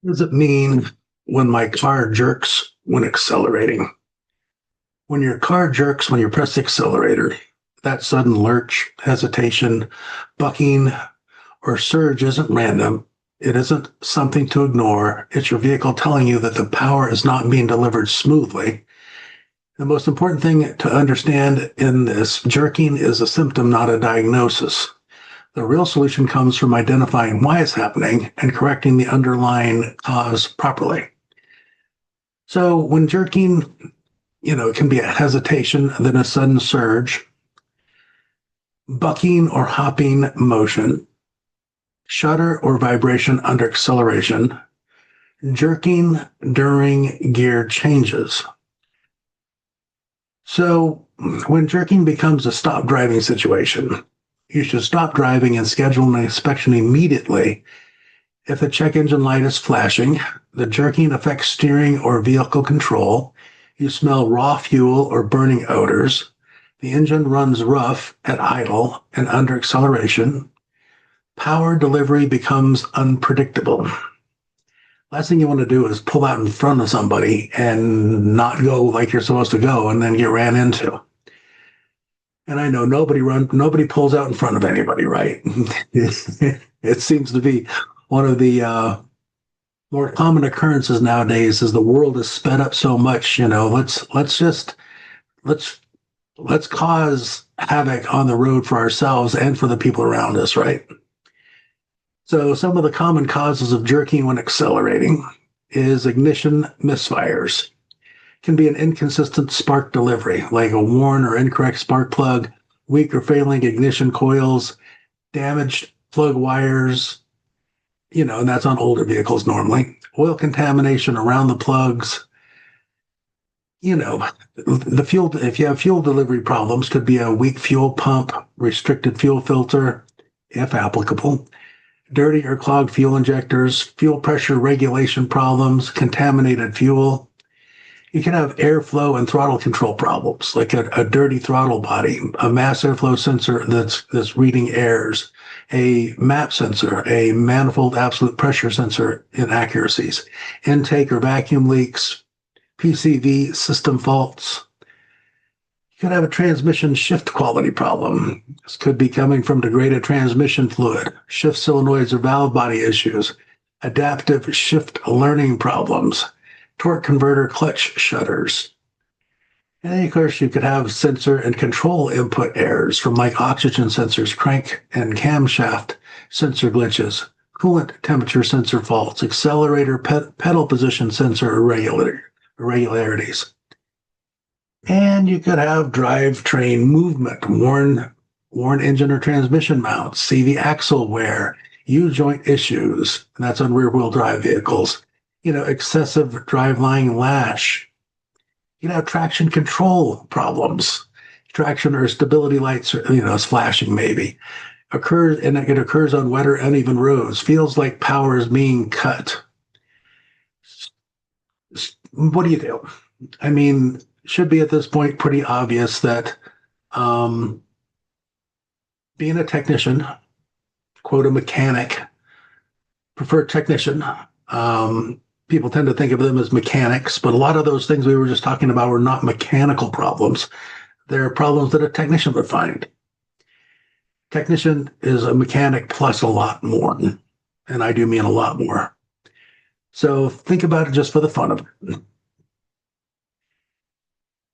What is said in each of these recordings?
What does it mean when my car jerks when accelerating? When your car jerks when you press the accelerator, that sudden lurch, hesitation, bucking, or surge isn't random. It isn't something to ignore. It's your vehicle telling you that the power is not being delivered smoothly. The most important thing to understand in this jerking is a symptom, not a diagnosis. The real solution comes from identifying why it's happening and correcting the underlying cause properly. So when jerking, it can be a hesitation, then a sudden surge, bucking or hopping motion, shudder or vibration under acceleration, jerking during gear changes. So when jerking becomes a stop driving situation, you should stop driving and schedule an inspection immediately. If the check engine light is flashing, the jerking affects steering or vehicle control, you smell raw fuel or burning odors, the engine runs rough at idle and under acceleration, power delivery becomes unpredictable. Last thing you want to do is pull out in front of somebody and not go like you're supposed to go and then get ran into. And I know nobody pulls out in front of anybody, right? It seems to be one of the more common occurrences nowadays as the world is sped up so much. Let's cause havoc on the road for ourselves and for the people around us, right? So some of the common causes of jerking when accelerating is ignition misfires. Can be an inconsistent spark delivery, like a worn or incorrect spark plug, weak or failing ignition coils, damaged plug wires, and that's on older vehicles normally. Oil contamination around the plugs. The fuel, if you have fuel delivery problems, could be a weak fuel pump, restricted fuel filter, if applicable, dirty or clogged fuel injectors, fuel pressure regulation problems, contaminated fuel. You can have airflow and throttle control problems, like a dirty throttle body, a mass airflow sensor that's reading errors, a MAP sensor, a manifold absolute pressure sensor inaccuracies, intake or vacuum leaks, PCV system faults. You could have a transmission shift quality problem. This could be coming from degraded transmission fluid, shift solenoids or valve body issues, adaptive shift learning problems, torque converter clutch shutters. And then, of course, you could have sensor and control input errors from like oxygen sensors, crank and camshaft sensor glitches, coolant temperature sensor faults, accelerator pedal position sensor irregularities. And you could have drivetrain movement, worn engine or transmission mounts, CV axle wear, U-joint issues, and that's on rear-wheel drive vehicles. Excessive driveline lash. You have traction control problems. Traction or stability lights, is flashing maybe. It occurs on wet or uneven roads. Feels like power is being cut. What do you do? I mean, should be at this point pretty obvious that being a technician, quote, a mechanic, preferred technician, people tend to think of them as mechanics, but a lot of those things we were just talking about were not mechanical problems. They're problems that a technician would find. Technician is a mechanic plus a lot more, and I do mean a lot more. So think about it just for the fun of it.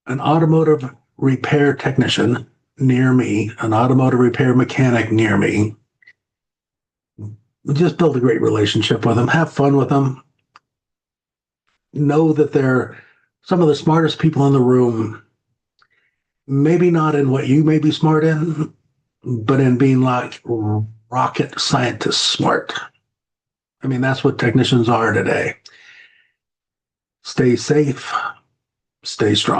An automotive repair technician near me, an automotive repair mechanic near me, just build a great relationship with them, have fun with them. Know that they're some of the smartest people in the room, maybe not in what you may be smart in, but in being like rocket scientists smart. I mean, that's what technicians are today. Stay safe, stay strong.